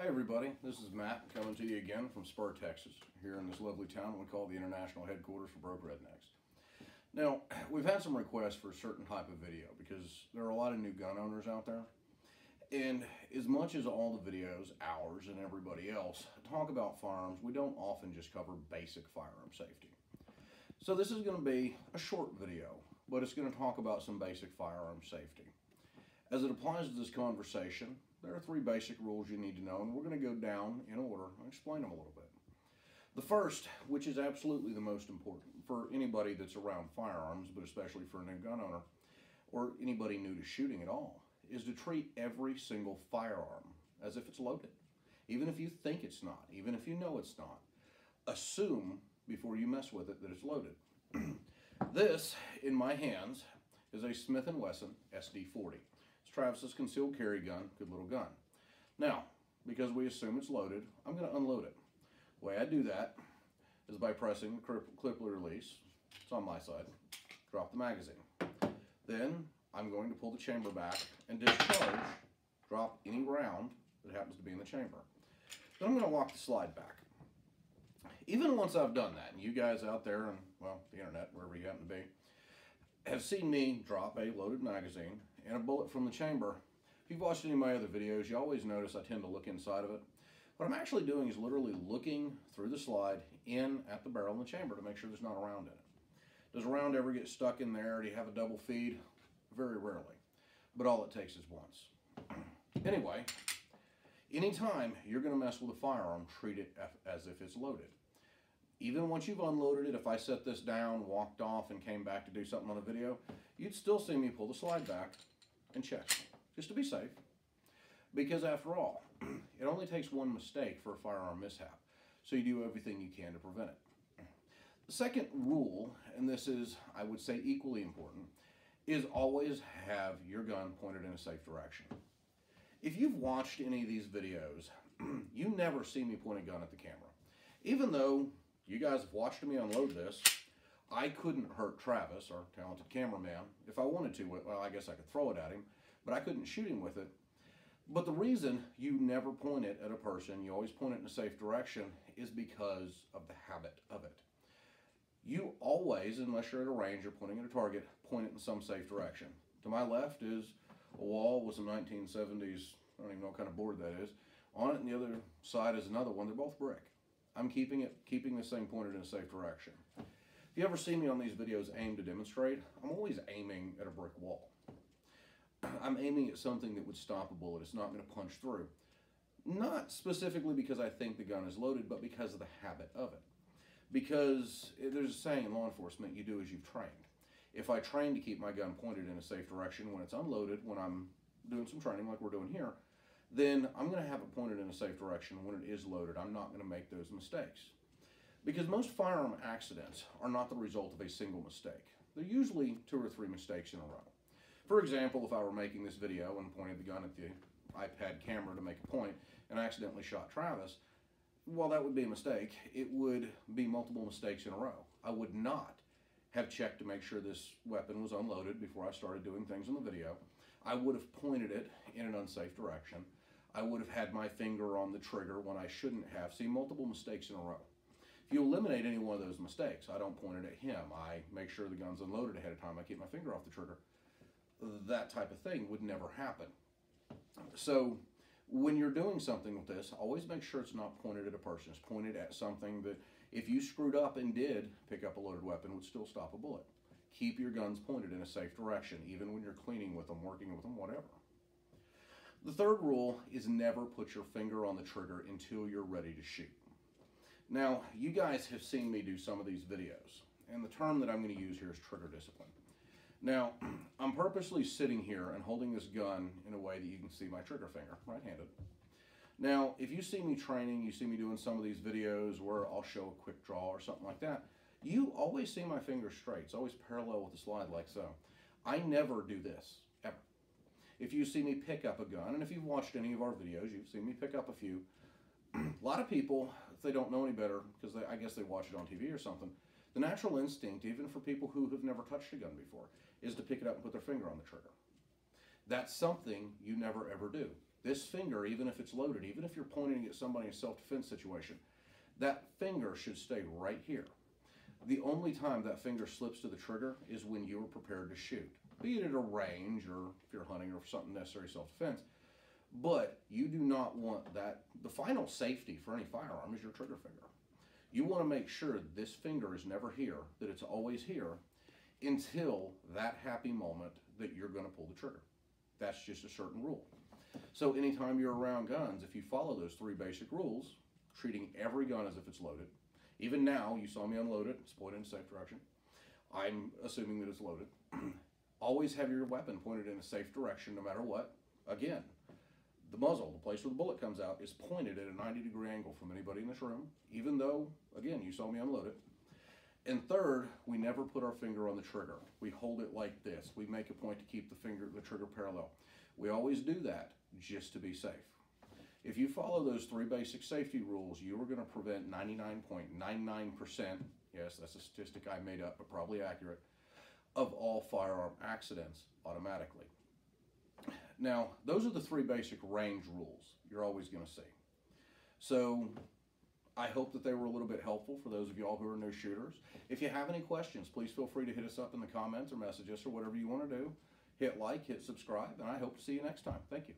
Hey everybody, this is Matt coming to you again from Spur, Texas, here in this lovely town we call the international headquarters for Broke Rednecks. Now, we've had some requests for a certain type of video because there are a lot of new gun owners out there. And as much as all the videos, ours and everybody else, talk about firearms, we don't often just cover basic firearm safety. So this is going to be a short video, but it's going to talk about some basic firearm safety. As it applies to this conversation, there are 3 basic rules you need to know, and we're going to go down in order and explain them a little bit. The first, which is absolutely the most important for anybody that's around firearms, but especially for a new gun owner, or anybody new to shooting at all, is to treat every single firearm as if it's loaded. Even if you think it's not, even if you know it's not, assume before you mess with it that it's loaded. This, in my hands, is a Smith & Wesson SD-40. It's Travis's concealed carry gun, good little gun. Now, because we assume it's loaded, I'm going to unload it. The way I do that is by pressing the clip release. It's on my side. Drop the magazine. Then I'm going to pull the chamber back and discharge, drop any round that happens to be in the chamber. Then I'm going to lock the slide back. Even once I've done that, and you guys out there and, well, the internet, wherever you happen to be, have seen me drop a loaded magazine and a bullet from the chamber. If you've watched any of my other videos, you always notice I tend to look inside of it. What I'm actually doing is literally looking through the slide in at the barrel in the chamber to make sure there's not a round in it. Does a round ever get stuck in there? Do you have a double feed? Very rarely, but all it takes is once. Anyway, anytime you're going to mess with a firearm, treat it as if it's loaded. Even once you've unloaded it, if I set this down, walked off, and came back to do something on a video, you'd still see me pull the slide back and check, just to be safe. Because after all, it only takes one mistake for a firearm mishap, so you do everything you can to prevent it. The second rule, and this is, I would say, equally important, is always have your gun pointed in a safe direction. If you've watched any of these videos, you never see me point a gun at the camera. Even though you guys have watched me unload this, I couldn't hurt Travis, our talented cameraman, if I wanted to. Well, I guess I could throw it at him, but I couldn't shoot him with it. But the reason you never point it at a person, you always point it in a safe direction, is because of the habit of it. You always, unless you're at a range or pointing at a target, point it in some safe direction. To my left is a wall with some 1970s, I don't even know what kind of board that is. On it and the other side is another one. They're both brick. I'm keeping this thing pointed in a safe direction. If you ever see me on these videos aim to demonstrate, I'm always aiming at a brick wall. I'm aiming at something that would stop a bullet. It's not going to punch through. Not specifically because I think the gun is loaded, but because of the habit of it. Because there's a saying in law enforcement, you do as you've trained. If I train to keep my gun pointed in a safe direction when it's unloaded, when I'm doing some training like we're doing here, then I'm going to have it pointed in a safe direction when it is loaded. I'm not going to make those mistakes. Because most firearm accidents are not the result of a single mistake. They're usually 2 or 3 mistakes in a row. For example, if I were making this video and pointed the gun at the iPad camera to make a point and accidentally shot Travis, well, that would be a mistake. It would be multiple mistakes in a row. I would not have checked to make sure this weapon was unloaded before I started doing things in the video. I would have pointed it in an unsafe direction. I would have had my finger on the trigger when I shouldn't have. See, multiple mistakes in a row. If you eliminate any one of those mistakes, I don't point it at him. I make sure the gun's unloaded ahead of time. I keep my finger off the trigger. That type of thing would never happen. So when you're doing something with this, always make sure it's not pointed at a person. It's pointed at something that, if you screwed up and did pick up a loaded weapon, would still stop a bullet. Keep your guns pointed in a safe direction, even when you're cleaning with them, working with them, whatever. The third rule is never put your finger on the trigger until you're ready to shoot. Now, you guys have seen me do some of these videos, and the term that I'm going to use here is trigger discipline. Now, I'm purposely sitting here and holding this gun in a way that you can see my trigger finger, right-handed. Now, if you see me training, you see me doing some of these videos where I'll show a quick draw or something like that, you always see my finger straight. It's always parallel with the slide like so. I never do this, ever. If you see me pick up a gun, and if you've watched any of our videos, you've seen me pick up a few. A lot of people, if they don't know any better, because I guess they watch it on TV or something, the natural instinct, even for people who have never touched a gun before, is to pick it up and put their finger on the trigger. That's something you never ever do. This finger, even if it's loaded, even if you're pointing at somebody in a self-defense situation, that finger should stay right here. The only time that finger slips to the trigger is when you are prepared to shoot, be it at a range or if you're hunting or for something necessary self-defense. But you do not want that. The final safety for any firearm is your trigger finger. You want to make sure this finger is never here, that it's always here until that happy moment that you're going to pull the trigger. That's just a certain rule. So anytime you're around guns, if you follow those 3 basic rules, treating every gun as if it's loaded, even now, you saw me unload it, it's pointed in a safe direction. I'm assuming that it's loaded. Always have your weapon pointed in a safe direction no matter what. Again, the muzzle, the place where the bullet comes out, is pointed at a 90-degree angle from anybody in this room, even though, again, you saw me unload it. And third, we never put our finger on the trigger. We hold it like this. We make a point to keep the trigger parallel. We always do that just to be safe. If you follow those 3 basic safety rules, you are going to prevent 99.99%, yes, that's a statistic I made up, but probably accurate, of all firearm accidents automatically. Now, those are the 3 basic range rules you're always going to see. So, I hope that they were a little bit helpful for those of y'all who are new shooters. If you have any questions, please feel free to hit us up in the comments or message us or whatever you want to do. Hit like, hit subscribe, and I hope to see you next time. Thank you.